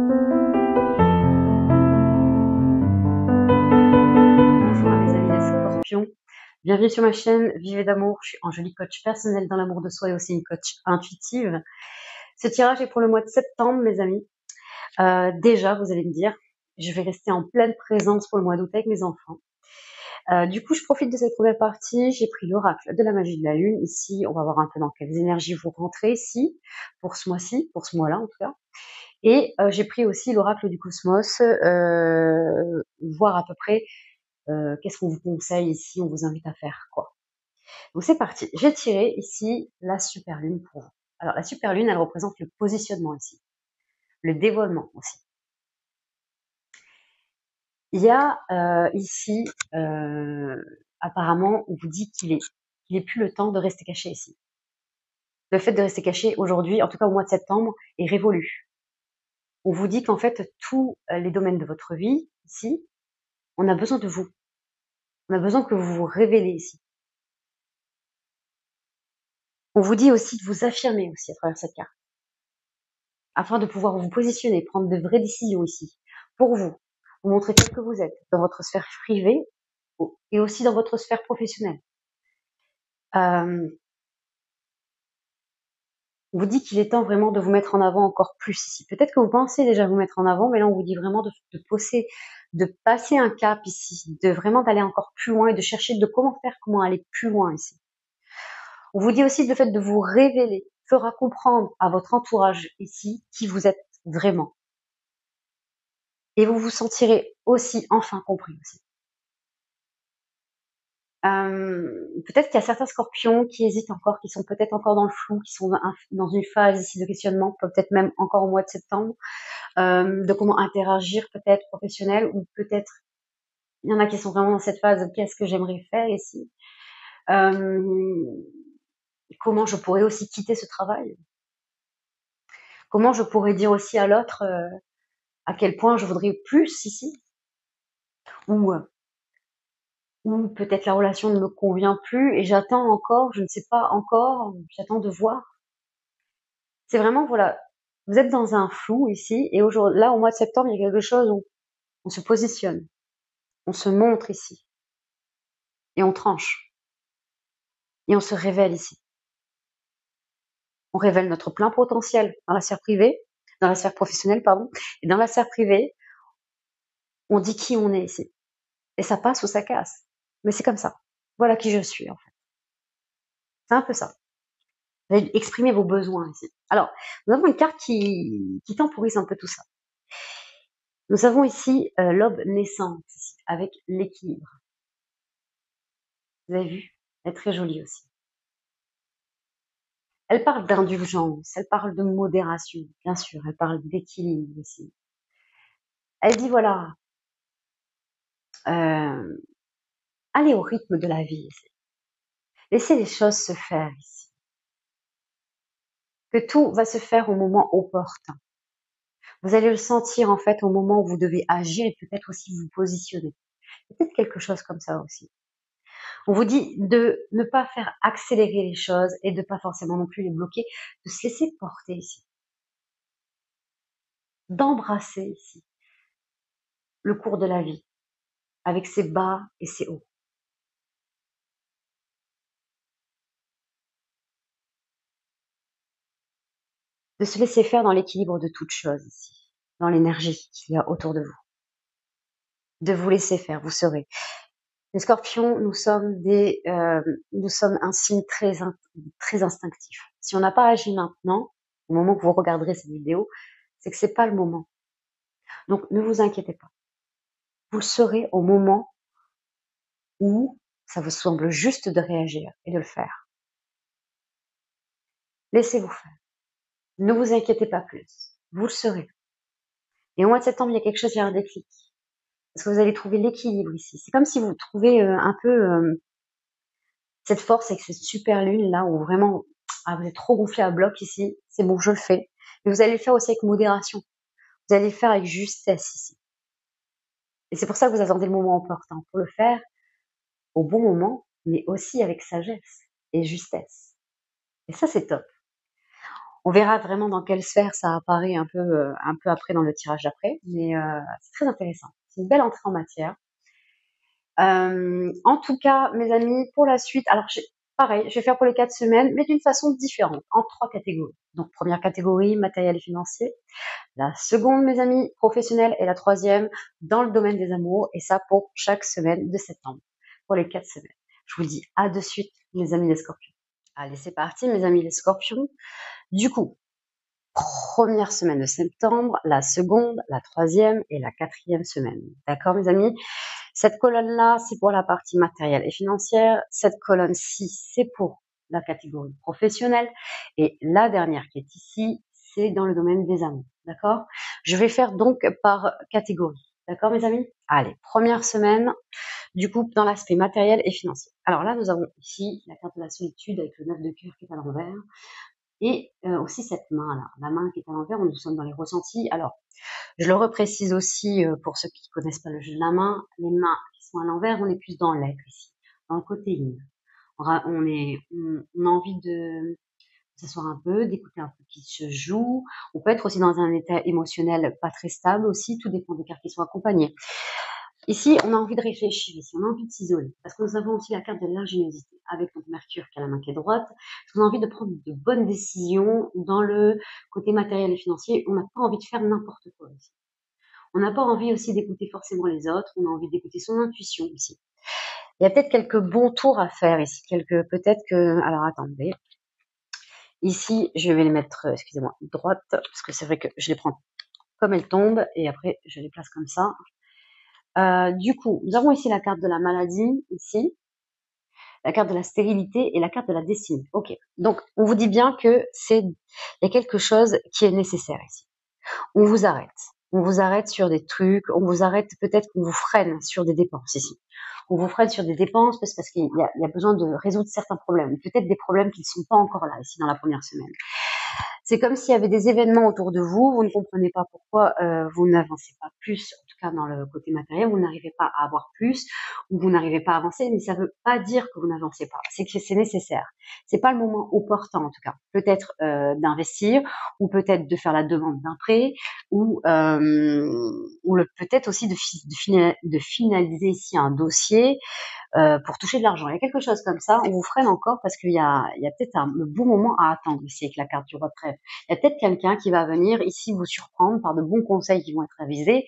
Bonjour à mes amis les scorpions, bienvenue sur ma chaîne Vivez d'amour, je suis Angélique, coach personnel dans l'amour de soi et aussi une coach intuitive. Ce tirage est pour le mois de septembre mes amis. Déjà vous allez me dire, je vais rester en pleine présence pour le mois d'août avec mes enfants. Du coup je profite de cette première partie, j'ai pris l'oracle de la magie de la lune. Ici on va voir un peu dans quelles énergies vous rentrez ici, pour ce mois-ci, pour ce mois-là en tout cas. Et j'ai pris aussi l'oracle du cosmos, voir à peu près qu'est-ce qu'on vous conseille ici, on vous invite à faire quoi. Donc c'est parti, j'ai tiré ici la super lune pour vous. Alors la super lune, elle représente le positionnement ici, le dévoilement aussi. Il y a ici, apparemment, on vous dit qu'il est plus le temps de rester caché ici. Le fait de rester caché aujourd'hui, en tout cas au mois de septembre, est révolu. On vous dit qu'en fait, tous les domaines de votre vie, ici, on a besoin de vous. On a besoin que vous vous révélez ici. On vous dit aussi de vous affirmer aussi à travers cette carte, afin de pouvoir vous positionner, prendre de vraies décisions ici, pour vous montrer tel que vous êtes, dans votre sphère privée et aussi dans votre sphère professionnelle. On vous dit qu'il est temps vraiment de vous mettre en avant encore plus ici. Peut-être que vous pensez déjà vous mettre en avant, mais là on vous dit vraiment de passer un cap ici, de vraiment d'aller encore plus loin et de chercher de comment faire, comment aller plus loin ici. On vous dit aussi le fait de vous révéler fera comprendre à votre entourage ici qui vous êtes vraiment. Et vous vous sentirez aussi enfin compris aussi. Peut-être qu'il y a certains scorpions qui hésitent encore, qui sont peut-être encore dans le flou, qui sont dans une phase ici de questionnement, peut-être même encore au mois de septembre, de comment interagir peut-être professionnel, ou peut-être il y en a qui sont vraiment dans cette phase de qu'est-ce que j'aimerais faire ici, comment je pourrais aussi quitter ce travail, comment je pourrais dire aussi à l'autre à quel point je voudrais plus ici, ou peut-être la relation ne me convient plus et j'attends encore, je ne sais pas encore, j'attends de voir. C'est vraiment, voilà, vous êtes dans un flou ici, et aujourd'hui, là, au mois de septembre, il y a quelque chose où on se positionne, on se montre ici, et on tranche, et on se révèle ici. On révèle notre plein potentiel dans la sphère privée, dans la sphère professionnelle, pardon, et dans la sphère privée, on dit qui on est ici. Et ça passe ou ça casse. Mais c'est comme ça. Voilà qui je suis, en fait. C'est un peu ça. Vous allez exprimer vos besoins ici. Alors, nous avons une carte qui temporise un peu tout ça. Nous avons ici l'aube naissante, ici, avec l'équilibre. Vous avez vu? Elle est très jolie aussi. Elle parle d'indulgence, elle parle de modération, bien sûr, elle parle d'équilibre aussi. Elle dit voilà, allez au rythme de la vie ici. Laissez les choses se faire ici. Que tout va se faire au moment opportun. Vous allez le sentir en fait au moment où vous devez agir et peut-être aussi vous positionner. Peut-être quelque chose comme ça aussi. On vous dit de ne pas faire accélérer les choses et de pas forcément non plus les bloquer, de se laisser porter ici. D'embrasser ici le cours de la vie avec ses bas et ses hauts. De se laisser faire dans l'équilibre de toute chose ici, dans l'énergie qu'il y a autour de vous. De vous laisser faire, vous serez. Les scorpions, nous sommes un signe très instinctif. Si on n'a pas agi maintenant, au moment que vous regarderez cette vidéo, c'est que c'est pas le moment. Donc, ne vous inquiétez pas. Vous le serez au moment où ça vous semble juste de réagir et de le faire. Laissez-vous faire. Ne vous inquiétez pas plus. Vous le serez. Et au mois de septembre, il y a quelque chose, il y a un déclic. Parce que vous allez trouver l'équilibre ici. C'est comme si vous trouvez un peu cette force avec cette super lune là où vraiment vous êtes trop gonflé à bloc ici. C'est bon, je le fais. Mais vous allez le faire aussi avec modération. Vous allez le faire avec justesse ici. Et c'est pour ça que vous attendez le moment opportun pour le faire au bon moment, mais aussi avec sagesse et justesse. Et ça, c'est top. On verra vraiment dans quelle sphère ça apparaît un peu après dans le tirage d'après, mais c'est très intéressant. C'est une belle entrée en matière. En tout cas, mes amis, pour la suite, alors pareil, je vais faire pour les 4 semaines, mais d'une façon différente, en 3 catégories. Donc, première catégorie, matériel et financier. La seconde, mes amis, professionnel. Et la troisième, dans le domaine des amours. Et ça pour chaque semaine de septembre, pour les 4 semaines. Je vous dis à de suite, mes amis les scorpions. Allez, c'est parti, mes amis les scorpions. Du coup, première semaine de septembre, la seconde, la troisième et la quatrième semaine. D'accord, mes amis? Cette colonne-là, c'est pour la partie matérielle et financière. Cette colonne-ci, c'est pour la catégorie professionnelle. Et la dernière qui est ici, c'est dans le domaine des amours. D'accord? Je vais faire donc par catégorie. D'accord, mes amis? Allez, première semaine, du coup, dans l'aspect matériel et financier. Alors là, nous avons ici la carte de la solitude avec le 9 de cœur qui est à l'envers. Et aussi cette main-là, la main qui est à l'envers, nous sommes dans les ressentis. Alors, je le reprécise aussi pour ceux qui ne connaissent pas le jeu de la main, les mains qui sont à l'envers, on est plus dans l'être ici, dans le côté yin. On a envie de s'asseoir un peu, d'écouter un peu qui se joue. On peut être aussi dans un état émotionnel pas très stable aussi, tout dépend des cartes qui sont accompagnées. Ici, on a envie de réfléchir, ici, on a envie de s'isoler, parce que nous avons aussi la carte de l'ingéniosité, avec notre Mercure qui a la main qui est droite. On a envie de prendre de bonnes décisions dans le côté matériel et financier. On n'a pas envie de faire n'importe quoi ici. On n'a pas envie aussi d'écouter forcément les autres, on a envie d'écouter son intuition ici. Il y a peut-être quelques bons tours à faire ici, peut-être que, alors attendez, ici je vais les mettre, excusez-moi, droite, parce que c'est vrai que je les prends comme elles tombent, et après je les place comme ça. Du coup, nous avons ici la carte de la maladie, ici, la carte de la stérilité et la carte de la destinée. Ok, donc on vous dit bien que il y a quelque chose qui est nécessaire ici. On vous arrête. On vous arrête sur des trucs, on vous arrête peut-être qu'on vous freine sur des dépenses ici. On vous freine sur des dépenses parce qu'il y a besoin de résoudre certains problèmes, peut-être des problèmes qui ne sont pas encore là ici dans la première semaine. C'est comme s'il y avait des événements autour de vous, vous ne comprenez pas pourquoi vous n'avancez pas plus, en tout cas dans le côté matériel, vous n'arrivez pas à avoir plus, ou vous n'arrivez pas à avancer, mais ça ne veut pas dire que vous n'avancez pas, c'est que c'est nécessaire. C'est pas le moment opportun en tout cas, peut-être d'investir, ou peut-être de faire la demande d'un prêt, ou peut-être aussi de finaliser ici un dossier, pour toucher de l'argent. Il y a quelque chose comme ça, on vous freine encore parce qu'il y a peut-être le bon moment à attendre ici avec la carte du roi de trèfle. Il y a peut-être quelqu'un qui va venir ici vous surprendre par de bons conseils qui vont être avisés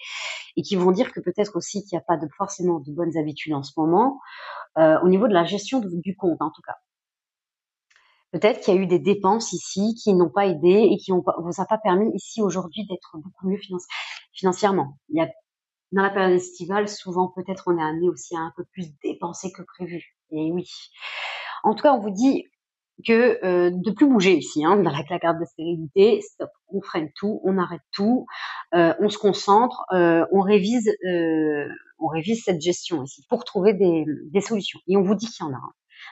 et qui vont dire que peut-être aussi qu'il n'y a pas forcément de bonnes habitudes en ce moment, au niveau de la gestion du compte en tout cas. Peut-être qu'il y a eu des dépenses ici qui n'ont pas aidé et qui vous a pas permis ici aujourd'hui d'être beaucoup mieux financièrement. Dans la période estivale, souvent, peut-être, on est amené aussi à un peu plus dépenser que prévu. Et oui. En tout cas, on vous dit que de plus bouger ici, dans la carte de stérilité. Stop. On freine tout, on arrête tout, on se concentre, on révise cette gestion ici pour trouver des solutions. Et on vous dit qu'il y en a.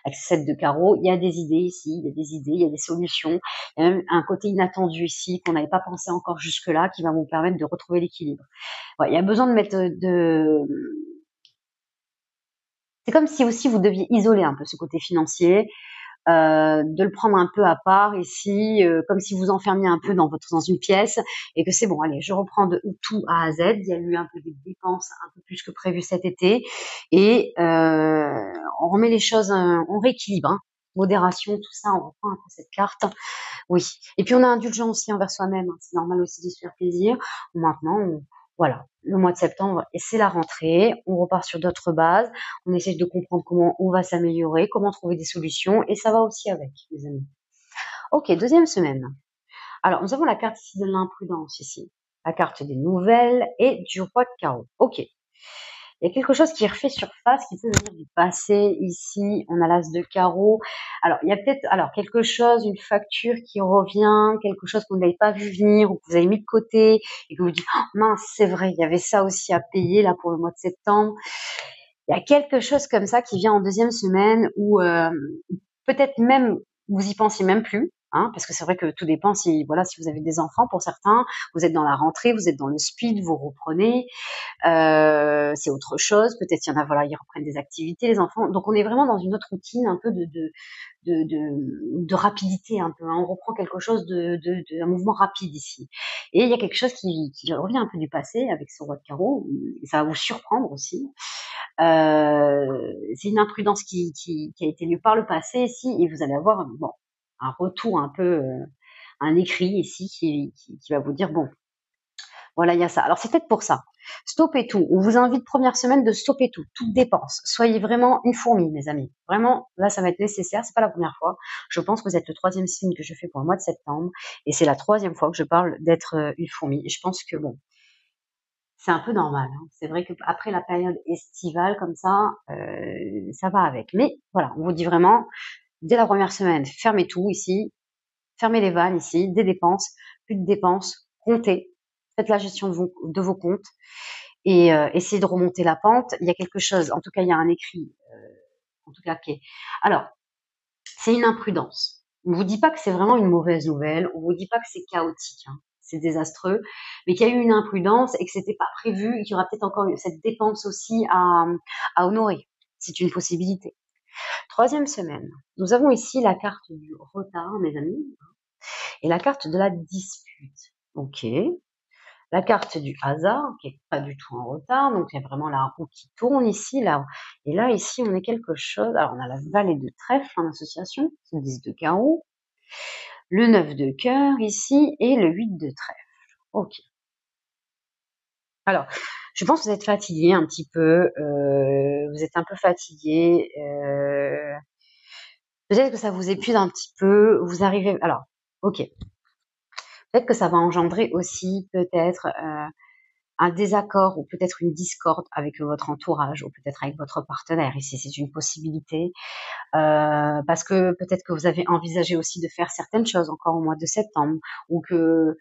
Avec ce 7 de carreau, il y a des idées ici, il y a des idées, il y a des solutions. Il y a même un côté inattendu ici qu'on n'avait pas pensé encore jusque-là qui va vous permettre de retrouver l'équilibre. Ouais, il y a besoin de mettre c'est comme si aussi vous deviez isoler un peu ce côté financier, de le prendre un peu à part ici, comme si vous enfermiez un peu dans une pièce et que c'est bon, allez, je reprends de tout A à Z. Il y a eu un peu de dépenses un peu plus que prévu cet été et on remet les choses, on rééquilibre, modération, tout ça, on reprend un peu cette carte. Oui. Et puis on a indulgent aussi envers soi-même, c'est normal aussi de se faire plaisir. Maintenant, voilà, le mois de septembre, et c'est la rentrée, on repart sur d'autres bases, on essaie de comprendre comment on va s'améliorer, comment trouver des solutions, et ça va aussi avec, les amis. Ok, deuxième semaine. Alors, nous avons la carte ici de l'imprudence, ici. La carte des nouvelles et du roi de carreau. Ok. Il y a quelque chose qui refait surface, qui peut venir du passé. Ici, on a l'as de carreau. Alors, il y a peut-être, quelque chose, une facture qui revient, quelque chose que vous n'avez pas vu venir ou que vous avez mis de côté et que vous dites, oh, mince, c'est vrai, il y avait ça aussi à payer là pour le mois de septembre. Il y a quelque chose comme ça qui vient en deuxième semaine où peut-être même vous y pensiez même plus. hein, parce que c'est vrai que tout dépend si, voilà, si vous avez des enfants, pour certains, vous êtes dans la rentrée, vous êtes dans le speed, vous reprenez, c'est autre chose. Peut-être il y en a, voilà, ils reprennent des activités, les enfants. Donc on est vraiment dans une autre routine, un peu de rapidité un peu, hein. On reprend quelque chose un mouvement rapide ici. Et il y a quelque chose qui revient un peu du passé avec ce roi de carreau, et ça va vous surprendre aussi. C'est une imprudence qui a été lue par le passé ici, et vous allez avoir bon, un retour un peu, un écrit ici qui va vous dire, bon, voilà, il y a ça. Alors c'est peut-être pour ça. Stoppez tout. On vous invite première semaine de stopper tout, toute dépense. Soyez vraiment une fourmi, mes amis. Vraiment, là, ça va être nécessaire. C'est pas la première fois. Je pense que vous êtes le 3e signe que je fais pour le mois de septembre, et c'est la 3e fois que je parle d'être une fourmi. Et je pense que bon, c'est un peu normal, hein. C'est vrai qu'après la période estivale comme ça va avec. Mais voilà, on vous dit vraiment, dès la première semaine, fermez tout ici, fermez les vannes ici, des dépenses, plus de dépenses, comptez, faites la gestion de vos comptes, et essayez de remonter la pente. Il y a quelque chose, en tout cas il y a un écrit, en tout cas qui alors, c'est une imprudence. On vous dit pas que c'est vraiment une mauvaise nouvelle, on vous dit pas que c'est chaotique, hein, c'est désastreux, mais qu'il y a eu une imprudence et que c'était pas prévu, et qu'il y aura peut-être encore cette dépense aussi à honorer. C'est une possibilité. 3e semaine, nous avons ici la carte du retard, mes amis, et la carte de la dispute. Ok. La carte du hasard, qui est pas du tout en retard, donc il y a vraiment la roue qui tourne ici, là. Et là, ici, on est quelque chose. Alors, on a la vallée de trèfle en association, le 10 de carreau, le 9 de cœur ici, et le 8 de trèfle. Ok. Alors, je pense que vous êtes fatigué un petit peu, vous êtes un peu fatigué, peut-être que ça vous épuise un petit peu, vous arrivez. Alors, ok. Peut-être que ça va engendrer aussi, peut-être, un désaccord ou peut-être une discorde avec votre entourage ou peut-être avec votre partenaire. Ici, c'est une possibilité, parce que peut-être que vous avez envisagé aussi de faire certaines choses encore au mois de septembre, ou que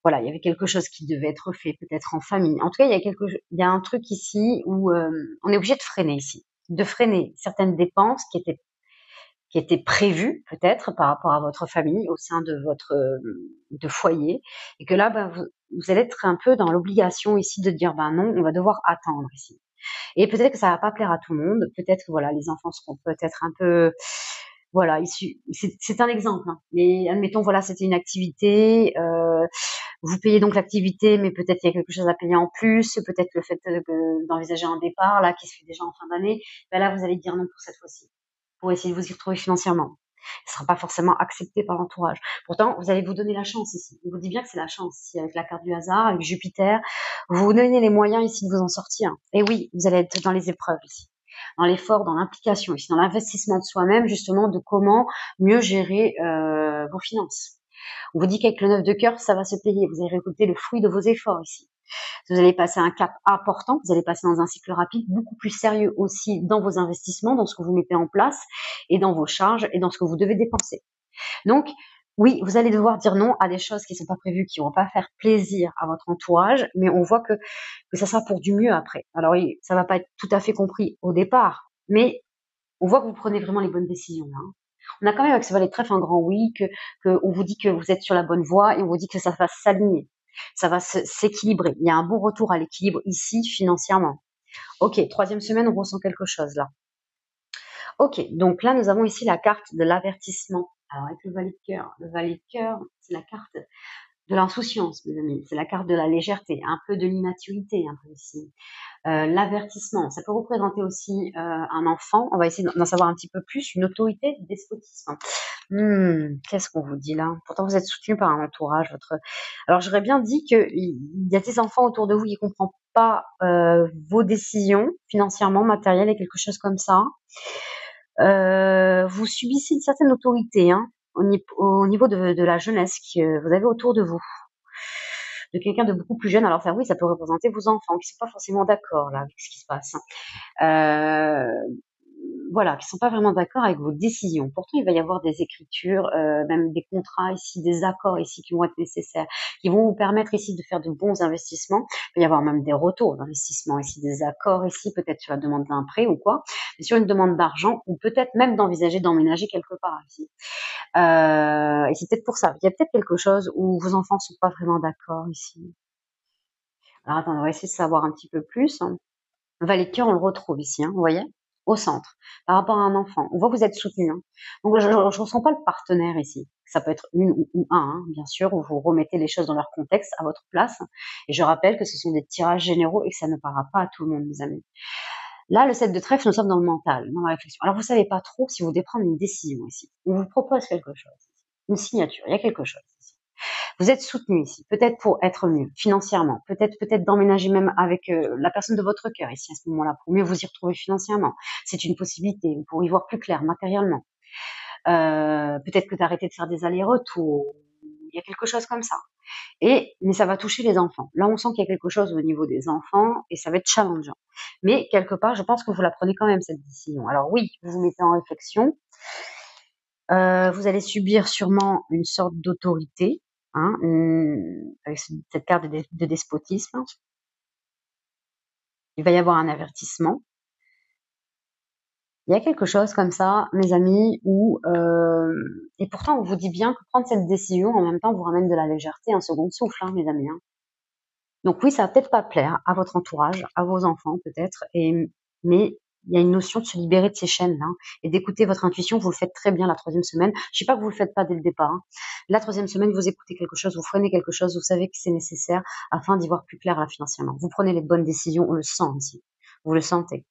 voilà, il y avait quelque chose qui devait être fait, peut-être en famille. En tout cas, il y a un truc ici où on est obligé de freiner ici, de freiner certaines dépenses qui étaient prévues peut-être par rapport à votre famille au sein de votre de foyer, et que là, vous allez être un peu dans l'obligation ici de dire, ben non, on va devoir attendre ici. Et peut-être que ça va pas plaire à tout le monde. Peut-être que voilà, les enfants seront peut-être un peu, voilà, issus. C'est un exemple, hein. Mais admettons, voilà, c'était une activité. Vous payez donc l'activité, mais peut-être il y a quelque chose à payer en plus. Peut-être le fait d'envisager un départ là qui se fait déjà en fin d'année. Ben là, vous allez dire non pour cette fois-ci, pour essayer de vous y retrouver financièrement. Ce sera pas forcément accepté par l'entourage. Pourtant, vous allez vous donner la chance ici. On vous dit bien que c'est la chance ici, avec la carte du hasard, avec Jupiter. Vous vous donnez les moyens ici de vous en sortir. Et oui, vous allez être dans les épreuves ici, dans l'effort, dans l'implication ici, dans l'investissement de soi-même, justement, de comment mieux gérer vos finances. On vous dit qu'avec le 9 de cœur, ça va se payer. Vous allez récolter le fruit de vos efforts ici. Vous allez passer un cap important, vous allez passer dans un cycle rapide, beaucoup plus sérieux aussi dans vos investissements, dans ce que vous mettez en place, et dans vos charges, et dans ce que vous devez dépenser. Donc, oui, vous allez devoir dire non à des choses qui ne sont pas prévues, qui ne vont pas faire plaisir à votre entourage, mais on voit que ça sera pour du mieux après. Alors, ça va pas être tout à fait compris au départ, mais on voit que vous prenez vraiment les bonnes décisions, hein. On a quand même avec ce valet de trèfle un grand oui, que on vous dit que vous êtes sur la bonne voie, et on vous dit que ça va s'aligner, ça va s'équilibrer. Il y a un bon retour à l'équilibre ici financièrement. Ok, 3e semaine, on ressent quelque chose là. Ok, donc là nous avons ici la carte de l'avertissement. Alors avec le valet de cœur, c'est la carte de l'insouciance, mes amis. C'est la carte de la légèreté, un peu de l'immaturité, un peu ici. L'avertissement, ça peut représenter aussi un enfant. On va essayer d'en savoir un petit peu plus. Une autorité du despotisme. Qu'est-ce qu'on vous dit là? Pourtant, vous êtes soutenu par un entourage. Alors, j'aurais bien dit qu'il y a des enfants autour de vous qui ne comprennent pas vos décisions financièrement, matérielles et quelque chose comme ça. Vous subissez une certaine autorité, hein, au niveau de la jeunesse que vous avez autour de vous, de quelqu'un de beaucoup plus jeune. Alors ça, oui, ça peut représenter vos enfants qui sont pas forcément d'accord là avec ce qui se passe. voilà, qui sont pas vraiment d'accord avec vos décisions. Pourtant, il va y avoir des écritures, même des contrats ici, des accords ici qui vont être nécessaires, qui vont vous permettre ici de faire de bons investissements. Il va y avoir même des retours d'investissement ici, des accords ici, peut-être sur la demande d'un prêt ou quoi, mais sur une demande d'argent ou peut-être même d'envisager d'emménager quelque part ici. Et c'est peut-être pour ça. Il y a peut-être quelque chose où vos enfants sont pas vraiment d'accord ici. Alors attendez, on va essayer de savoir un petit peu plus. Valet de cœur, on le retrouve ici, vous voyez, au centre, par rapport à un enfant. On voit que vous êtes soutenu. Donc je ne ressens pas le partenaire ici. Ça peut être une ou un, bien sûr, où vous remettez les choses dans leur contexte, à votre place. Et je rappelle que ce sont des tirages généraux et que ça ne parlera pas à tout le monde, mes amis. Là, le 7 de trèfle, nous sommes dans le mental, dans la réflexion. Alors vous savez pas trop si vous devez prendre une décision ici. On vous propose quelque chose, une signature, il y a quelque chose ici. Vous êtes soutenu ici, peut-être pour être mieux financièrement, peut-être d'emménager même avec la personne de votre cœur ici à ce moment-là, pour mieux vous y retrouver financièrement. C'est une possibilité, pour y voir plus clair matériellement. Peut-être que d'arrêter de faire des allers-retours, il y a quelque chose comme ça. Mais ça va toucher les enfants. Là, on sent qu'il y a quelque chose au niveau des enfants et ça va être challengeant. Mais quelque part, je pense que vous la prenez quand même cette décision. Alors oui, vous vous mettez en réflexion. Vous allez subir sûrement une sorte d'autorité, avec cette carte de despotisme. Il va y avoir un avertissement. Il y a quelque chose comme ça, mes amis, où et pourtant on vous dit bien que prendre cette décision en même temps vous ramène de la légèreté, un second souffle, mes amis. Donc oui, ça va peut-être pas plaire à votre entourage, à vos enfants peut-être, mais il y a une notion de se libérer de ces chaînes-là et d'écouter votre intuition. Vous le faites très bien la 3e semaine. Je sais pas que vous le faites pas dès le départ. La 3e semaine, vous écoutez quelque chose, vous freinez quelque chose, vous savez que c'est nécessaire afin d'y voir plus clair là financièrement. Vous prenez les bonnes décisions, on le sent ici. Vous le sentez.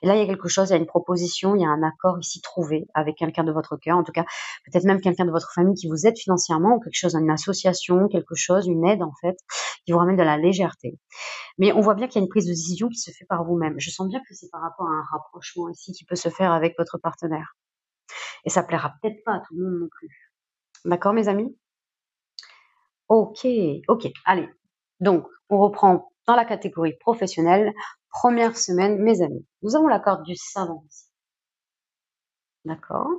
Et là, il y a quelque chose, il y a une proposition, il y a un accord ici trouvé avec quelqu'un de votre cœur, en tout cas, peut-être même quelqu'un de votre famille qui vous aide financièrement, ou quelque chose, une association, quelque chose, une aide en fait, qui vous ramène de la légèreté. Mais on voit bien qu'il y a une prise de décision qui se fait par vous-même. Je sens bien que c'est par rapport à un rapprochement ici qui peut se faire avec votre partenaire. Et ça plaira peut-être pas à tout le monde non plus. D'accord, mes amis? Ok, allez. Donc, on reprend dans la catégorie professionnelle. Première semaine, mes amis. Nous avons la carte du savant ici. D'accord.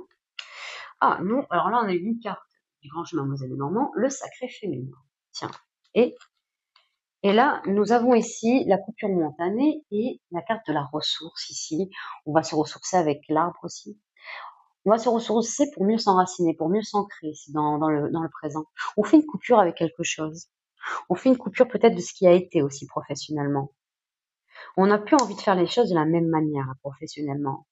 Ah non, alors là, on a une carte du grand chemin Moselle et Normand, le sacré féminin. Tiens. Et là, nous avons ici la coupure momentanée et la carte de la ressource ici. On va se ressourcer avec l'arbre aussi. On va se ressourcer pour mieux s'enraciner, pour mieux s'ancrer ici dans le présent. On fait une coupure avec quelque chose. On fait une coupure peut-être de ce qui a été aussi professionnellement. On n'a plus envie de faire les choses de la même manière professionnellement.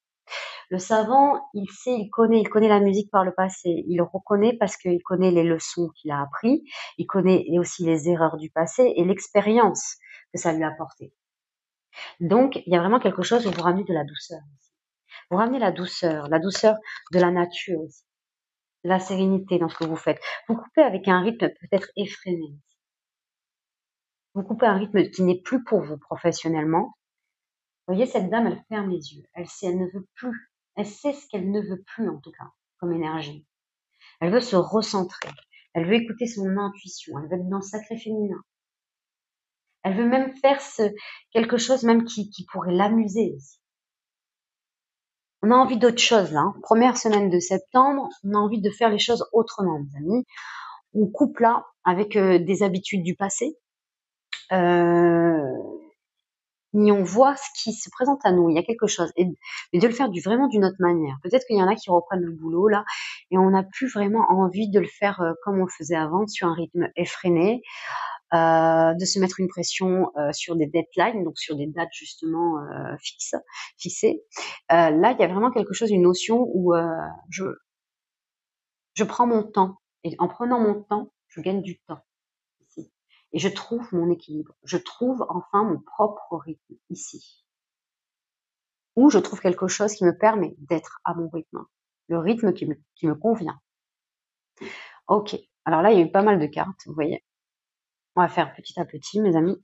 Le savant, il connaît la musique par le passé. Il le reconnaît parce qu'il connaît les leçons qu'il a appris. Il connaît aussi les erreurs du passé et l'expérience que ça lui a apporté. Donc, il y a vraiment quelque chose où vous ramenez de la douceur. Vous ramenez la douceur de la nature aussi, la sérénité dans ce que vous faites. Vous coupez avec un rythme peut-être effréné. Vous coupez un rythme qui n'est plus pour vous professionnellement. Vous voyez, cette dame, elle ferme les yeux. Elle sait, elle ne veut plus. Elle sait ce qu'elle ne veut plus, en tout cas, comme énergie. Elle veut se recentrer. Elle veut écouter son intuition. Elle veut être dans le sacré féminin. Elle veut même faire quelque chose même qui pourrait l'amuser aussi. On a envie d'autre chose, là. Première semaine de septembre, on a envie de faire les choses autrement, mes amis. On coupe là avec des habitudes du passé. Et on voit ce qui se présente à nous. Il y a quelque chose. Mais de le faire vraiment d'une autre manière. Peut-être qu'il y en a qui reprennent le boulot, là, et on n'a plus vraiment envie de le faire comme on le faisait avant, sur un rythme effréné, de se mettre une pression sur des deadlines, donc sur des dates justement fixées. Là, il y a vraiment quelque chose, une notion où je prends mon temps. Et en prenant mon temps, je gagne du temps ici. Et je trouve mon équilibre. Je trouve enfin mon propre rythme ici. Ou je trouve quelque chose qui me permet d'être à mon rythme. Le rythme qui me convient. Ok. Alors là, il y a eu pas mal de cartes, vous voyez. On va faire petit à petit, mes amis.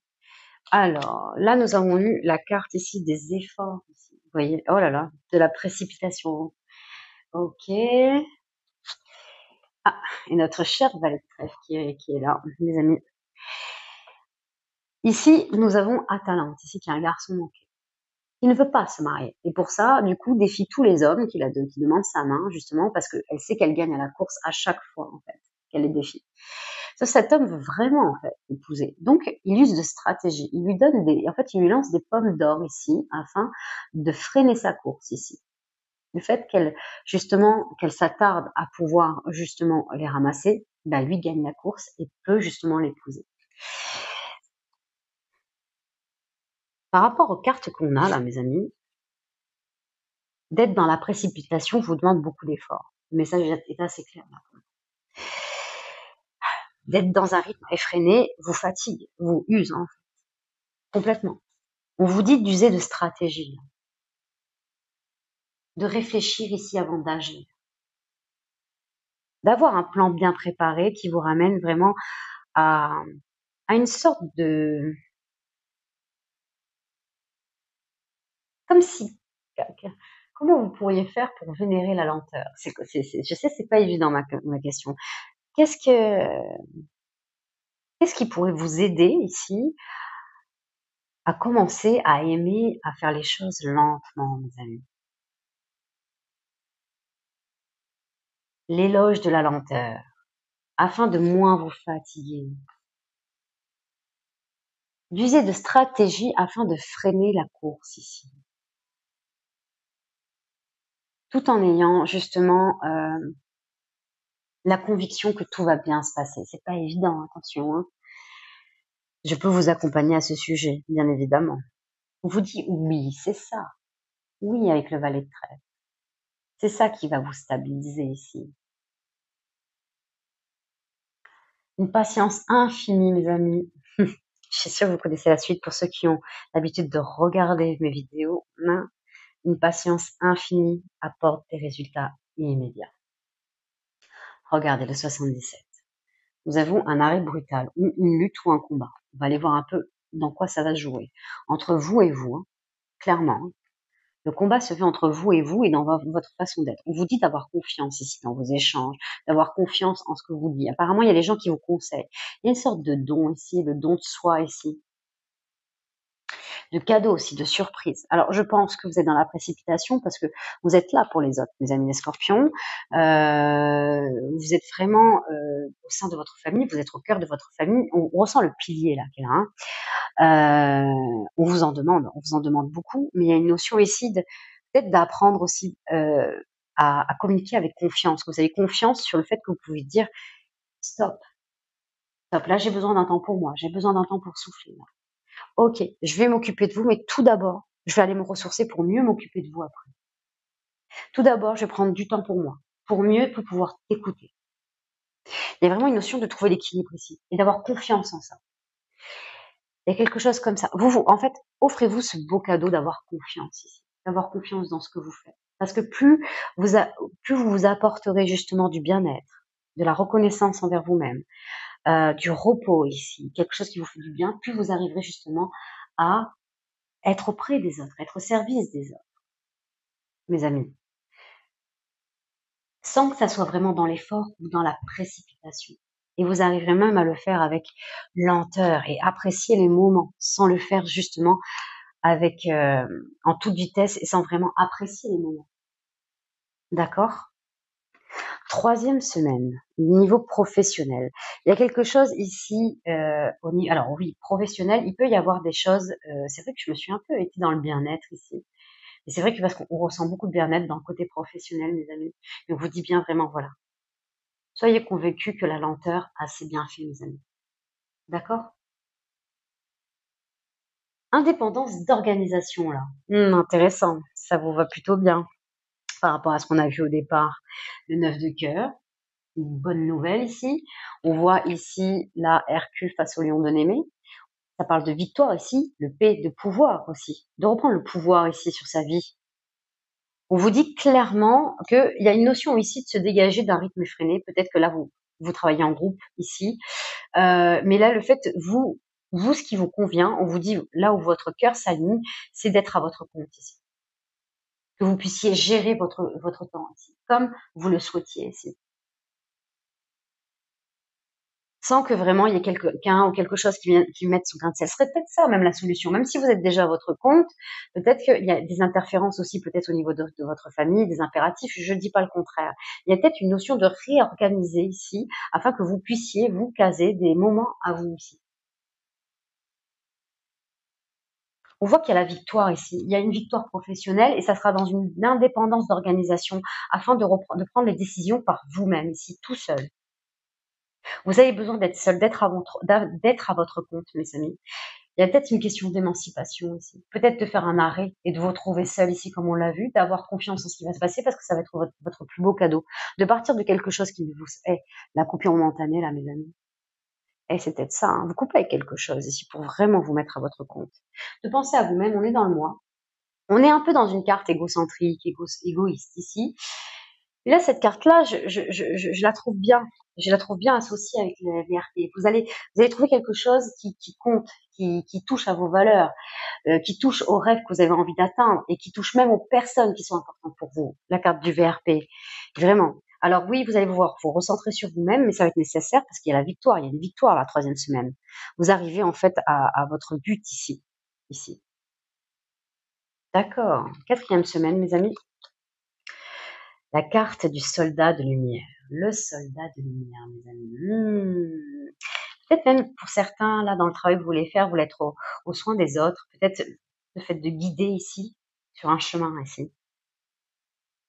Alors, là, nous avons eu la carte ici des efforts. Ici. Vous voyez, oh là là, de la précipitation. Ok. Ah, et notre cher valet de trèfle qui est là, mes amis. Ici, nous avons Atalante, ici qui est un garçon manqué. qui ne veut pas se marier. Et pour ça, du coup, défie tous les hommes qui demandent sa main, justement, parce qu'elle sait qu'elle gagne à la course à chaque fois, en fait, qu'elle les défie. Sauf que cet homme veut vraiment, en fait, l'épouser. Donc, il use de stratégie. En fait, il lui lance des pommes d'or ici, afin de freiner sa course ici. Le fait qu'elle s'attarde à pouvoir, justement, les ramasser, bah, lui gagne la course et peut, justement, l'épouser. Par rapport aux cartes qu'on a, là, mes amis, d'être dans la précipitation vous demande beaucoup d'efforts. Le message est assez clair là. D'être dans un rythme effréné vous fatigue, vous use hein, complètement. On vous dit d'user de stratégie, de réfléchir ici avant d'agir, d'avoir un plan bien préparé qui vous ramène vraiment à une sorte de... Comme si... Comment vous pourriez faire pour vénérer la lenteur? Je sais, c'est pas évident ma question. Qu'est-ce qui pourrait vous aider ici à commencer à aimer à faire les choses lentement, mes amis? L'éloge de la lenteur, afin de moins vous fatiguer. D'user de stratégie afin de freiner la course ici. Tout en ayant justement la conviction que tout va bien se passer. C'est pas évident, attention. Hein. Je peux vous accompagner à ce sujet, bien évidemment. On vous dit oui, c'est ça. Oui, avec le valet de trèfle. C'est ça qui va vous stabiliser ici. Une patience infinie, mes amis. Je suis sûre que vous connaissez la suite pour ceux qui ont l'habitude de regarder mes vidéos. Une patience infinie apporte des résultats immédiats. Regardez le 77. Nous avons un arrêt brutal, ou une lutte ou un combat. On va aller voir un peu dans quoi ça va se jouer. Entre vous et vous, hein, clairement. Hein. Le combat se fait entre vous et dans votre façon d'être. On vous dit d'avoir confiance ici dans vos échanges, d'avoir confiance en ce que vous dites. Apparemment, il y a des gens qui vous conseillent. Il y a une sorte de don ici, le don de soi ici. De cadeaux aussi, de surprises. Alors, je pense que vous êtes dans la précipitation parce que vous êtes là pour les autres, mes amis les scorpions. Vous êtes vraiment au sein de votre famille, vous êtes au cœur de votre famille. On ressent le pilier là, qui est là. On vous en demande beaucoup, mais il y a une notion ici peut-être d'apprendre aussi à communiquer avec confiance. Que vous avez confiance sur le fait que vous pouvez dire stop, stop. Là, j'ai besoin d'un temps pour moi, j'ai besoin d'un temps pour souffler. Là. Ok, je vais m'occuper de vous, mais tout d'abord, je vais aller me ressourcer pour mieux m'occuper de vous après. Tout d'abord, je vais prendre du temps pour moi, pour pouvoir t'écouter. Il y a vraiment une notion de trouver l'équilibre ici et d'avoir confiance en ça. Il y a quelque chose comme ça. En fait, offrez-vous ce beau cadeau d'avoir confiance ici, d'avoir confiance dans ce que vous faites. Parce que plus vous vous apporterez justement du bien-être, de la reconnaissance envers vous-même, du repos ici, quelque chose qui vous fait du bien, plus vous arriverez justement à être auprès des autres, être au service des autres, mes amis. Sans que ça soit vraiment dans l'effort ou dans la précipitation. Et vous arriverez même à le faire avec lenteur et apprécier les moments, sans le faire justement avec en toute vitesse et sans vraiment apprécier les moments. D'accord? 3e semaine, niveau professionnel. Il y a quelque chose ici, alors oui, professionnel, il peut y avoir des choses, c'est vrai que je me suis un peu été dans le bien-être ici. Et c'est vrai que parce qu'on ressent beaucoup de bien-être dans le côté professionnel, mes amis. Mais on vous dit bien vraiment, voilà. Soyez convaincus que la lenteur a ses bienfaits, mes amis. D'accord? Indépendance d'organisation, là. Intéressant. Ça vous va plutôt bien par rapport à ce qu'on a vu au départ. Le 9 de cœur. Une bonne nouvelle ici. On voit ici la Hercule face au lion de Némée. Ça parle de victoire ici. Le P de pouvoir aussi. De reprendre le pouvoir ici sur sa vie. On vous dit clairement qu'il y a une notion ici de se dégager d'un rythme effréné. Peut-être que là, vous travaillez en groupe ici. Mais là, le fait, vous, ce qui vous convient, on vous dit là où votre cœur s'aligne, c'est d'être à votre compte ici. Que vous puissiez gérer votre temps ici, comme vous le souhaitiez ici. sans que vraiment il y ait quelqu'un ou quelque chose qui mette son grain de sel. Ce serait peut-être ça même la solution. Même si vous êtes déjà à votre compte, peut-être qu'il y a des interférences aussi peut-être au niveau de votre famille, des impératifs. Je ne dis pas le contraire. Il y a peut-être une notion de réorganiser ici afin que vous puissiez vous caser des moments à vous aussi. On voit qu'il y a la victoire ici. Il y a une victoire professionnelle et ça sera dans une indépendance d'organisation afin de prendre les décisions par vous-même ici, tout seul. Vous avez besoin d'être seul, d'être à votre compte, mes amis. Il y a peut-être une question d'émancipation ici. Peut-être de faire un arrêt et de vous retrouver seul ici, comme on l'a vu, d'avoir confiance en ce qui va se passer parce que ça va être votre plus beau cadeau. De partir de quelque chose qui ne vous est la coupure momentanée, là, mes amis. Et c'est peut-être ça, hein. Vous coupez avec quelque chose ici pour vraiment vous mettre à votre compte. De penser à vous-même, on est dans le moi. On est un peu dans une carte égocentrique, égoïste ici. Et là, cette carte-là, je la trouve bien. Je la trouve bien associée avec les VRP. Vous allez trouver quelque chose qui compte, qui touche à vos valeurs, qui touche aux rêves que vous avez envie d'atteindre et qui touche même aux personnes qui sont importantes pour vous. La carte du VRP. Vraiment. Alors oui, vous allez voir, faut recentrer sur vous-même, mais ça va être nécessaire parce qu'il y a la victoire. Il y a une victoire la 3e semaine. Vous arrivez en fait à votre but ici. Ici. D'accord. 4e semaine, mes amis. La carte du soldat de lumière. Le soldat de lumière, mes amis. Peut-être même pour certains, là, dans le travail que vous voulez faire, vous voulez être aux soins des autres. Peut-être le fait de guider ici, sur un chemin ici,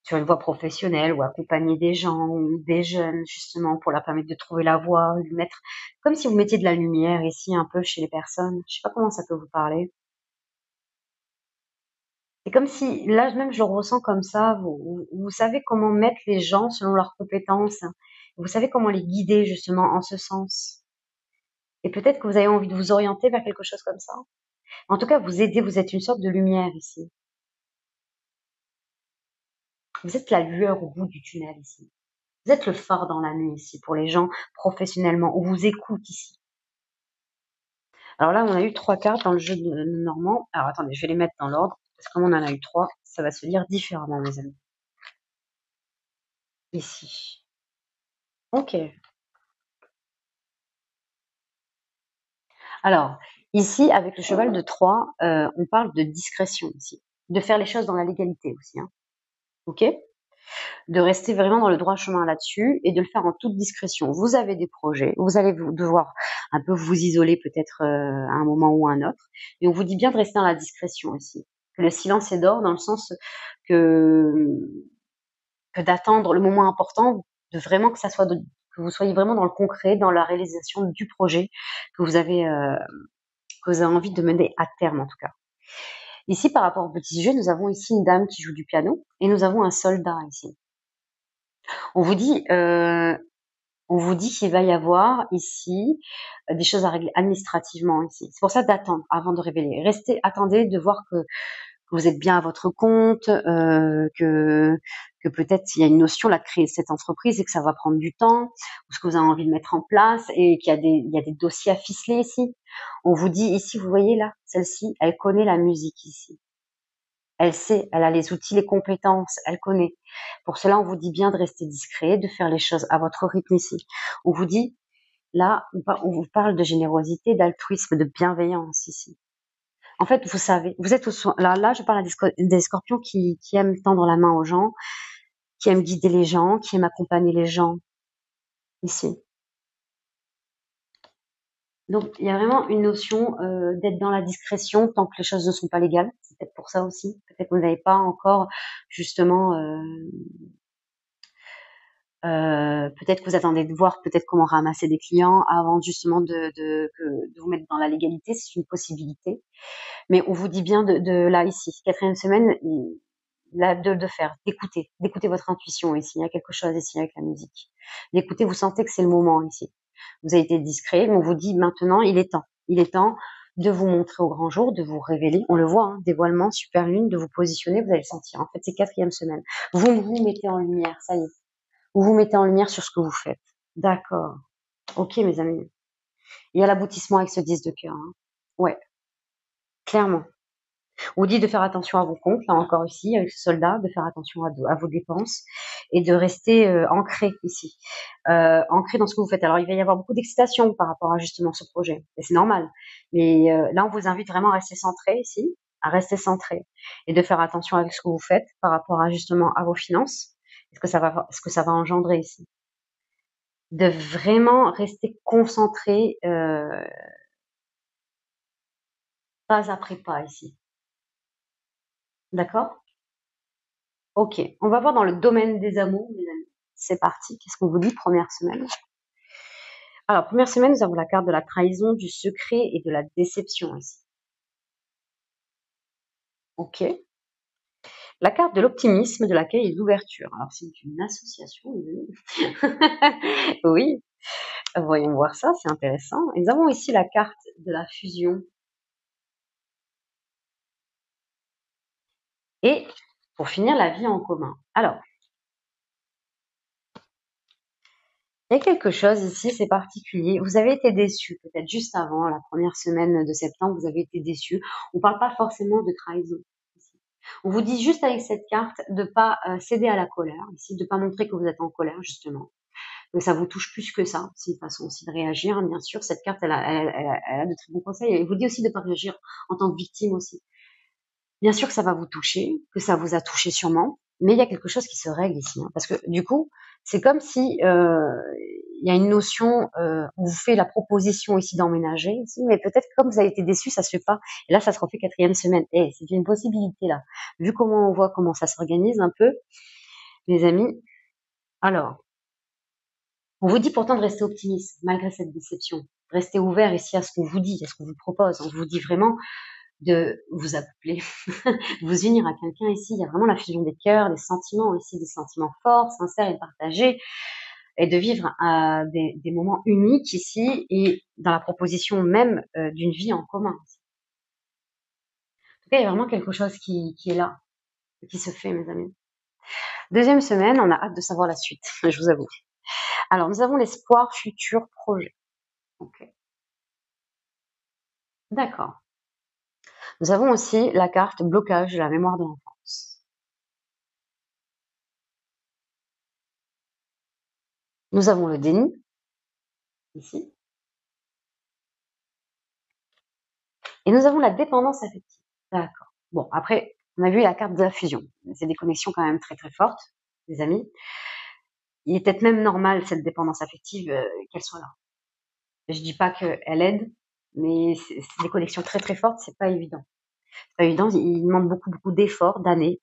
sur une voie professionnelle ou accompagner des gens ou des jeunes, justement, pour leur permettre de trouver la voie, de mettre, comme si vous mettiez de la lumière ici, un peu chez les personnes. Je sais pas comment ça peut vous parler. C'est comme si, là même je le ressens comme ça, vous savez comment mettre les gens selon leurs compétences, vous savez comment les guider justement en ce sens. Et peut-être que vous avez envie de vous orienter vers quelque chose comme ça. En tout cas, vous aidez, vous êtes une sorte de lumière ici. Vous êtes la lueur au bout du tunnel ici. Vous êtes le phare dans la nuit ici pour les gens professionnellement. On vous écoute ici. Alors là, on a eu 3 cartes dans le jeu de Normand. Alors attendez, je vais les mettre dans l'ordre parce que comme on en a eu 3, ça va se lire différemment, mes amis. Ici. Ok. Alors, ici, avec le cheval de Troie, on parle de discrétion ici. De faire les choses dans la légalité aussi. Hein. Ok? De rester vraiment dans le droit chemin là-dessus et de le faire en toute discrétion. Vous avez des projets, vous allez devoir un peu vous isoler peut-être à un moment ou à un autre. Et on vous dit bien de rester dans la discrétion ici. Que le silence est d'or dans le sens que, que d'attendre le moment important, de vraiment que ça soit que vous soyez vraiment dans le concret, dans la réalisation du projet que que vous avez envie de mener à terme en tout cas. Ici, par rapport au petit jeu, nous avons ici une dame qui joue du piano et nous avons un soldat ici. On vous dit, qu'il va y avoir ici des choses à régler administrativement ici. C'est pour ça d'attendre avant de révéler. Restez, attendez de voir que vous êtes bien à votre compte, que peut-être il y a une notion là de créer cette entreprise et que ça va prendre du temps, ou ce que vous avez envie de mettre en place et il y a des dossiers à ficeler ici. On vous dit ici, vous voyez là, celle-ci, elle connaît la musique ici. Elle sait, elle a les outils, les compétences, elle connaît. Pour cela, on vous dit bien de rester discret, de faire les choses à votre rythme ici. On vous dit, là, on vous parle de générosité, d'altruisme, de bienveillance ici. En fait, vous savez, vous êtes là, je parle à des scorpions qui aiment tendre la main aux gens, qui aiment guider les gens, qui aiment accompagner les gens ici. Donc, il y a vraiment une notion d'être dans la discrétion tant que les choses ne sont pas légales. C'est peut-être pour ça aussi. Peut-être que vous n'avez pas encore justement peut-être que vous attendez de voir peut-être comment ramasser des clients avant justement de vous mettre dans la légalité, c'est une possibilité. Mais on vous dit bien là ici, 4e semaine, là, de faire, d'écouter votre intuition ici. Il y a quelque chose ici avec la musique. D'écouter, vous sentez que c'est le moment ici. Vous avez été discret, mais on vous dit maintenant, il est temps. Il est temps de vous montrer au grand jour, de vous révéler. On le voit, hein, dévoilement, super lune, de vous positionner, vous allez le sentir. En fait, c'est 4e semaine. Vous vous mettez en lumière, ça y est. Vous vous mettez en lumière sur ce que vous faites. D'accord. Ok, mes amis. Il y a l'aboutissement avec ce 10 de cœur. Hein. Ouais, clairement. On vous dit de faire attention à vos comptes, là encore ici, avec ce soldat, de faire attention à vos dépenses et de rester ancré ici, ancré dans ce que vous faites. Alors, il va y avoir beaucoup d'excitation par rapport à justement ce projet, et c'est normal. Mais là, on vous invite vraiment à rester centré ici, à rester centré et de faire attention avec ce que vous faites par rapport à justement à vos finances, ce que ça va engendrer ici. De vraiment rester concentré pas après pas ici. D'accord? Ok, on va voir dans le domaine des amours, mes amis. C'est parti. Qu'est-ce qu'on vous dit, première semaine? Alors, première semaine, nous avons la carte de la trahison, du secret et de la déception ici. Ok. La carte de l'optimisme, de l'accueil et de l'ouverture. Alors, c'est une association, mes amis. Oui, voyons voir ça, c'est intéressant. Et nous avons ici la carte de la fusion. Et, pour finir, la vie en commun. Alors, il y a quelque chose ici, c'est particulier. Vous avez été déçu, peut-être juste avant la première semaine de septembre, vous avez été déçu. On ne parle pas forcément de trahison ici. On vous dit juste avec cette carte de pas céder à la colère, ici, de pas montrer que vous êtes en colère justement. Donc ça vous touche plus que ça. C'est une façon aussi de réagir, hein, bien sûr. Cette carte, elle a de très bons conseils. Elle vous dit aussi de pas réagir en tant que victime aussi. Bien sûr que ça va vous toucher, que ça vous a touché sûrement, mais il y a quelque chose qui se règle ici, hein, parce que du coup, c'est comme si il y a une notion, on vous fait la proposition ici d'emménager, ici, mais peut-être que comme vous avez été déçu, ça se fait pas. Et là, ça se refait quatrième semaine. Et c'est une possibilité là. Vu comment on voit comment ça s'organise un peu, les amis. Alors, on vous dit pourtant de rester optimiste malgré cette déception. Restez ouvert ici à ce qu'on vous dit, à ce qu'on vous propose. On vous dit vraiment de vous appeler, vous unir à quelqu'un ici. Il y a vraiment la fusion des cœurs, des sentiments ici, des sentiments forts, sincères et partagés, et de vivre des moments uniques ici et dans la proposition même d'une vie en commun. En tout cas, il y a vraiment quelque chose qui est là, qui se fait, mes amis. Deuxième semaine, on a hâte de savoir la suite, je vous avoue. Alors, nous avons l'espoir, futur, projet. Ok. D'accord. Nous avons aussi la carte blocage de la mémoire de l'enfance. Nous avons le déni, ici. Et nous avons la dépendance affective. D'accord. Bon, après, on a vu la carte de la fusion. C'est des connexions quand même très très fortes, les amis. Il est peut-être même normal, cette dépendance affective, qu'elle soit là. Je dis pas qu'elle aide, mais c'est des connexions très très fortes, c'est pas évident. C'est pas évident, il demande beaucoup beaucoup d'efforts, d'années,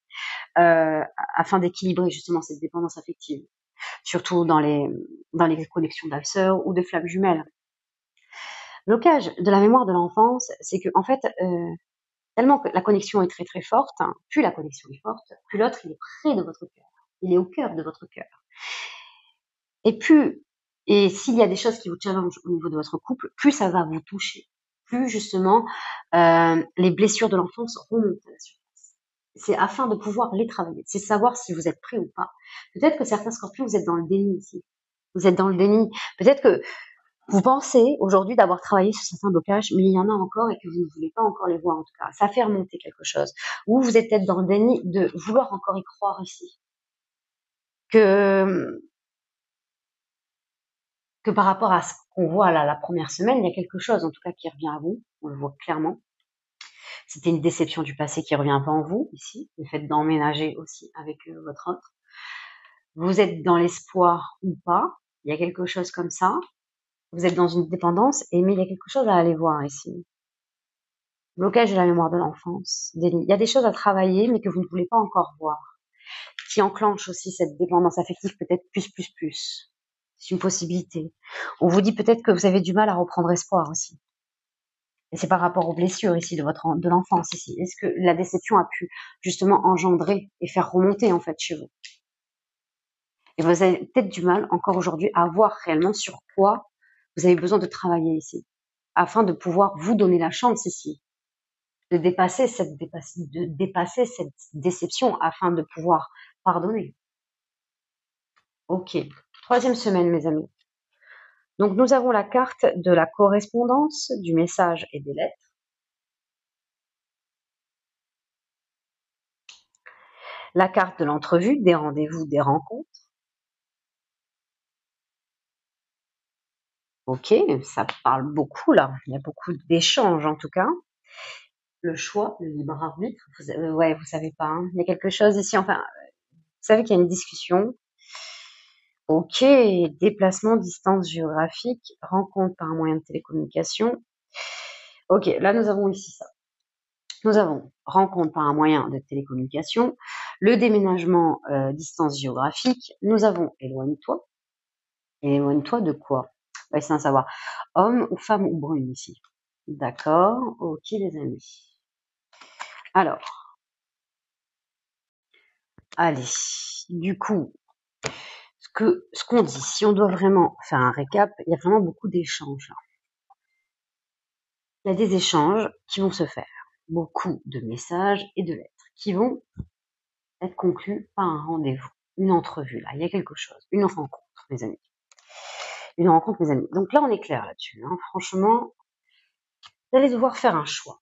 afin d'équilibrer justement cette dépendance affective. Surtout dans les connexions d'âme sœur ou de flammes jumelles. Blocage de la mémoire de l'enfance, c'est que en fait, tellement que la connexion est très très forte, hein, plus la connexion est forte, plus l'autre il est près de votre cœur. Il est au cœur de votre cœur. Et s'il y a des choses qui vous challengent au niveau de votre couple, plus ça va vous toucher. Plus justement les blessures de l'enfance remontent à la surface. C'est afin de pouvoir les travailler. C'est savoir si vous êtes prêt ou pas. Peut-être que certains scorpions, vous êtes dans le déni ici. Vous êtes dans le déni. Peut-être que vous pensez aujourd'hui d'avoir travaillé sur certains blocages, mais il y en a encore et que vous ne voulez pas encore les voir en tout cas. Ça fait remonter quelque chose. Ou vous êtes peut-être dans le déni de vouloir encore y croire ici. Que par rapport à ce qu'on voit là, la première semaine, il y a quelque chose en tout cas qui revient à vous. On le voit clairement. C'était une déception du passé qui revient en vous ici. Le fait d'emménager aussi avec votre autre. Vous êtes dans l'espoir ou pas. Il y a quelque chose comme ça. Vous êtes dans une dépendance, mais il y a quelque chose à aller voir ici. Blocage de la mémoire de l'enfance. Il y a des choses à travailler, mais que vous ne voulez pas encore voir. Qui enclenche aussi cette dépendance affective peut-être plus. C'est une possibilité. On vous dit peut-être que vous avez du mal à reprendre espoir aussi. Et c'est par rapport aux blessures ici de l'enfance ici. Est-ce que la déception a pu justement engendrer et faire remonter en fait chez vous? Et vous avez peut-être du mal encore aujourd'hui à voir réellement sur quoi vous avez besoin de travailler ici, afin de pouvoir vous donner la chance ici de dépasser cette déception afin de pouvoir pardonner. Ok. Troisième semaine, mes amis. Donc, nous avons la carte de la correspondance, du message et des lettres. La carte de l'entrevue, des rendez-vous, des rencontres. Ok, ça parle beaucoup là. Il y a beaucoup d'échanges en tout cas. Le choix, le libre arbitre. Ouais, vous savez pas. Hein. Il y a quelque chose ici. Enfin, vous savez qu'il y a une discussion. Ok, déplacement, distance géographique, rencontre par un moyen de télécommunication. Ok, là nous avons ici ça. Nous avons rencontre par un moyen de télécommunication, le déménagement, distance géographique. Nous avons éloigne-toi. Et éloigne-toi de quoi? Ouais, c'est un savoir. Homme ou femme ou brune ici. D'accord, ok les amis. Alors, allez, du coup, ce qu'on dit, si on doit vraiment faire un récap, il y a vraiment beaucoup d'échanges là. Il y a des échanges qui vont se faire, beaucoup de messages et de lettres qui vont être conclus par un rendez-vous, une entrevue là, il y a quelque chose, une rencontre, mes amis. Une rencontre, mes amis. Donc là, on est clair là-dessus. Hein. Franchement, vous allez devoir faire un choix.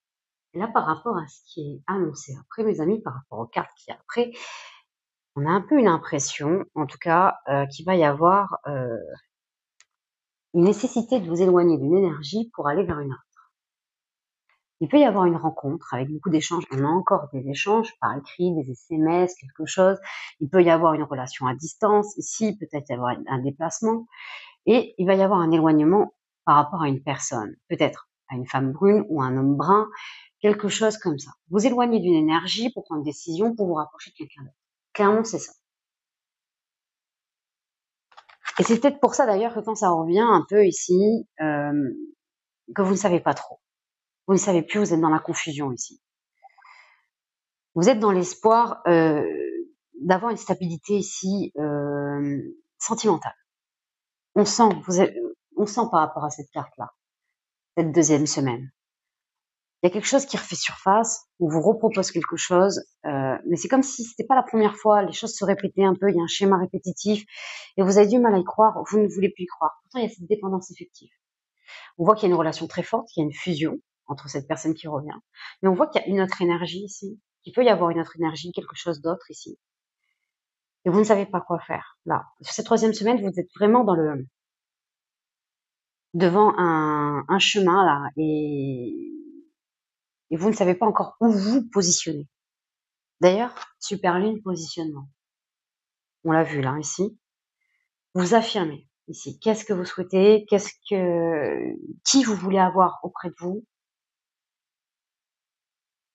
Et là, par rapport à ce qui est annoncé après, mes amis, par rapport aux cartes qui après, on a un peu une impression, en tout cas, qu'il va y avoir une nécessité de vous éloigner d'une énergie pour aller vers une autre. Il peut y avoir une rencontre avec beaucoup d'échanges. On a encore des échanges par écrit, des SMS, quelque chose. Il peut y avoir une relation à distance. Ici, peut-être y avoir un déplacement. Et il va y avoir un éloignement par rapport à une personne. Peut-être à une femme brune ou à un homme brun. Quelque chose comme ça. Vous éloignez d'une énergie pour prendre une décision, pour vous rapprocher de quelqu'un d'autre. Clairement, c'est ça. Et c'est peut-être pour ça d'ailleurs que quand ça revient un peu ici, que vous ne savez pas trop. Vous ne savez plus, vous êtes dans la confusion ici. Vous êtes dans l'espoir d'avoir une stabilité ici sentimentale. On sent, on sent par rapport à cette carte-là, cette deuxième semaine. Il y a quelque chose qui refait surface, on vous repropose quelque chose, mais c'est comme si c'était pas la première fois, les choses se répétaient un peu, il y a un schéma répétitif, et vous avez du mal à y croire, vous ne voulez plus y croire. Pourtant, il y a cette dépendance effective. On voit qu'il y a une relation très forte, qu'il y a une fusion entre cette personne qui revient, mais on voit qu'il y a une autre énergie ici, qu'il peut y avoir une autre énergie, quelque chose d'autre ici. Et vous ne savez pas quoi faire. Là, sur cette troisième semaine, vous êtes vraiment devant un chemin là, et vous ne savez pas encore où vous positionner. D'ailleurs, super lune, positionnement. On l'a vu là, ici. Vous affirmez ici. Qu'est-ce que vous souhaitez? Qui vous voulez avoir auprès de vous?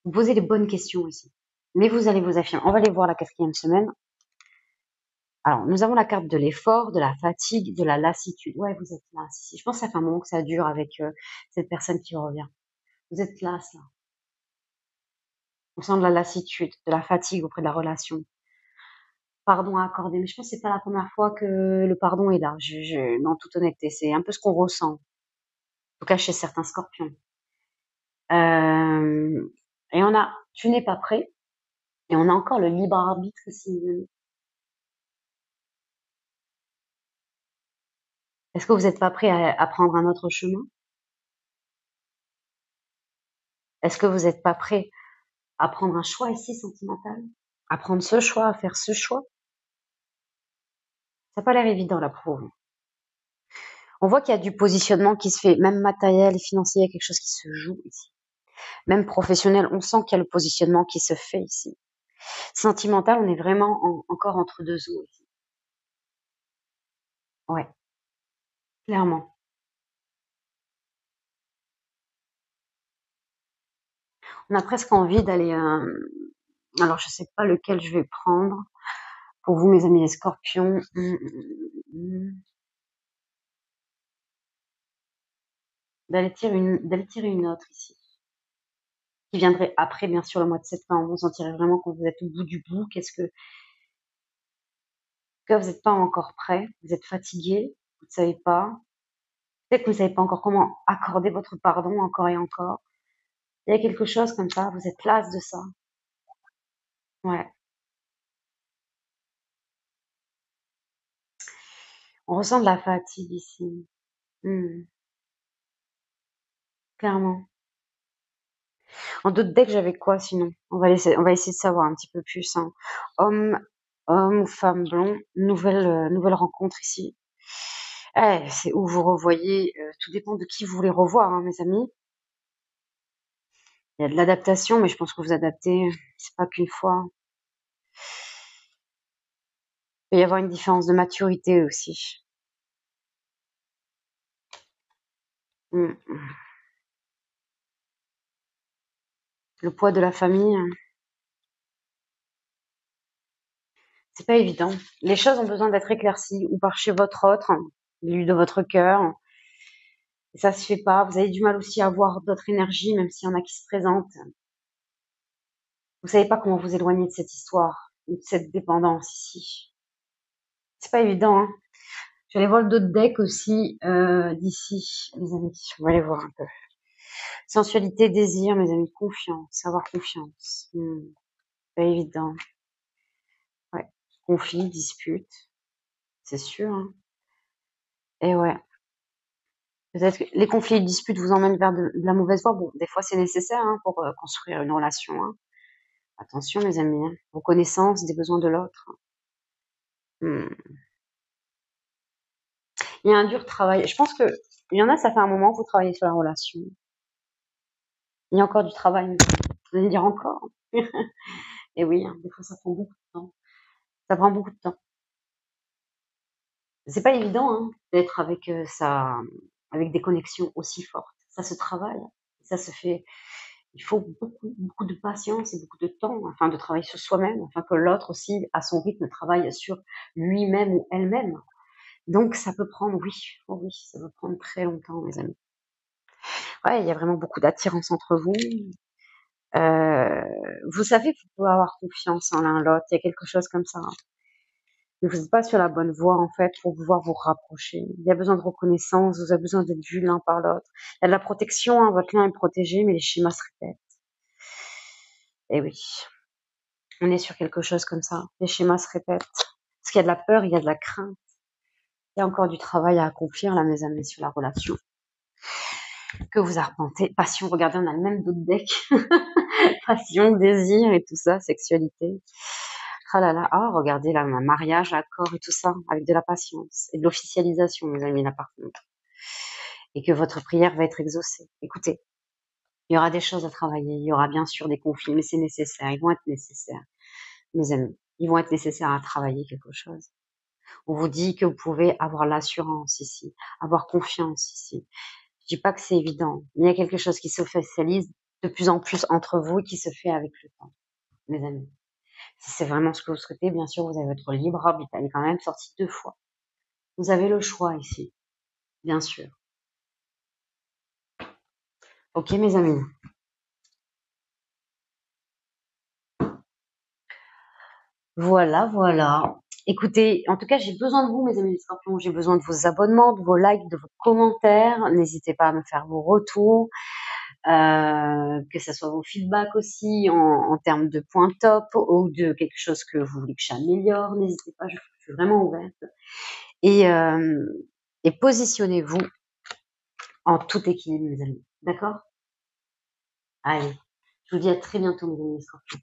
Vous posez les bonnes questions ici. Mais vous allez vous affirmer. On va aller voir la quatrième semaine. Alors, nous avons la carte de l'effort, de la fatigue, de la lassitude. Ouais, vous êtes là. Si. Je pense que ça fait un moment que ça dure avec cette personne qui revient. Vous êtes là, ça. On sent de la lassitude, de la fatigue auprès de la relation. Pardon à accorder, mais je pense que c'est pas la première fois que le pardon est là. En toute honnêteté, c'est un peu ce qu'on ressent, en tout cas chez certains scorpions. Et on a, tu n'es pas prêt, et on a encore le libre arbitre ici. Est-ce que vous n'êtes pas prêt à prendre un autre chemin? Est-ce que vous n'êtes pas prêt à prendre un choix ici sentimental? À prendre ce choix, à faire ce choix? Ça n'a pas l'air évident là pour vous. On voit qu'il y a du positionnement qui se fait, même matériel et financier, il y a quelque chose qui se joue ici. Même professionnel, on sent qu'il y a le positionnement qui se fait ici. Sentimental, on est vraiment encore entre deux eaux ici. Ouais, clairement. On a presque envie d'aller. Alors, je sais pas lequel je vais prendre. Pour vous, mes amis les scorpions. D'aller tirer une autre ici. Qui viendrait après, bien sûr, le mois de septembre. Vous sentirez vraiment quand vous êtes au bout du bout. Que vous n'êtes pas encore prêt? Vous êtes fatigué? Vous ne savez pas? Peut-être que vous ne savez pas encore comment accorder votre pardon encore et encore. Il y a quelque chose comme ça. Vous êtes las de ça. Ouais. On ressent de la fatigue ici. Clairement. En d'autres decks, j'avais quoi sinon? On va essayer de savoir un petit peu plus. Hein. Homme, homme ou femme blond, nouvelle rencontre ici. C'est où vous revoyez. Tout dépend de qui vous voulez revoir, hein, mes amis. Il y a de l'adaptation, mais je pense que vous adaptez. C'est pas qu'une fois. Il peut y avoir une différence de maturité aussi. Mm. Le poids de la famille, hein. C'est pas évident. Les choses ont besoin d'être éclaircies ou par chez votre autre, l'élu de votre cœur. Et ça se fait pas. Vous avez du mal aussi à avoir d'autres énergies, même s'il y en a qui se présentent. Vous savez pas comment vous éloigner de cette histoire, ou de cette dépendance ici. C'est pas évident, hein. Je vais aller voir d'autres decks aussi d'ici, les amis. On va aller voir un peu. Sensualité, désir, mes amis, confiance, avoir confiance. Pas évident. Ouais. Conflit, dispute, c'est sûr. Hein. Et ouais. Peut-être que les conflits et les disputes vous emmènent vers de la mauvaise voie. Bon, des fois c'est nécessaire hein, pour construire une relation. Hein. Attention, mes amis. Hein. Reconnaissance des besoins de l'autre. Hmm. Il y a un dur travail. Je pense que il y en a, ça fait un moment que vous travaillez sur la relation. Il y a encore du travail. Vous allez dire encore. Et oui, hein, des fois ça prend beaucoup de temps. Ça prend beaucoup de temps. C'est pas évident hein, d'être avec avec des connexions aussi fortes. Ça se travaille, ça se fait. Il faut beaucoup de patience et beaucoup de temps afin de travailler sur soi-même, afin que l'autre aussi, à son rythme, travaille sur lui-même ou elle-même. Donc ça peut prendre, oui, oh oui, ça peut prendre très longtemps, mes amis. Ouais, il y a vraiment beaucoup d'attirance entre vous. Vous savez que vous pouvez avoir confiance en l'un l'autre. Il y a quelque chose comme ça. Mais vous n'êtes pas sur la bonne voie, en fait, pour pouvoir vous rapprocher. Il y a besoin de reconnaissance, vous avez besoin d'être vus l'un par l'autre. Il y a de la protection, hein, votre lien est protégé, mais les schémas se répètent. Eh oui, on est sur quelque chose comme ça. Les schémas se répètent. Parce qu'il y a de la peur, il y a de la crainte. Il y a encore du travail à accomplir, là, mes amis, sur la relation. Que vous arpentez. Passion, regardez, on a le même d'autres deck. Passion, désir et tout ça, sexualité. Ah là là, ah, regardez là, un mariage, accord et tout ça, avec de la patience et de l'officialisation, mes amis, là par contre. Et que votre prière va être exaucée. Écoutez, il y aura des choses à travailler, il y aura bien sûr des conflits, mais c'est nécessaire, ils vont être nécessaires, mes amis. Ils vont être nécessaires à travailler quelque chose. On vous dit que vous pouvez avoir l'assurance ici, avoir confiance ici. Je dis pas que c'est évident, mais il y a quelque chose qui s'officialise de plus en plus entre vous et qui se fait avec le temps, mes amis. Si c'est vraiment ce que vous souhaitez, bien sûr, vous avez votre libre arbitre. Elle est quand même sortie 2 fois. Vous avez le choix ici, bien sûr. Ok, mes amis. Voilà, voilà. Écoutez, en tout cas, j'ai besoin de vous, mes amis les scorpions. J'ai besoin de vos abonnements, de vos likes, de vos commentaires. N'hésitez pas à me faire vos retours, que ce soit vos feedbacks aussi en termes de points top ou de quelque chose que vous voulez que j'améliore. N'hésitez pas, je suis vraiment ouverte. Et, et positionnez-vous en tout équilibre, mes amis. D'accord? Allez, je vous dis à très bientôt, mes amis les scorpions.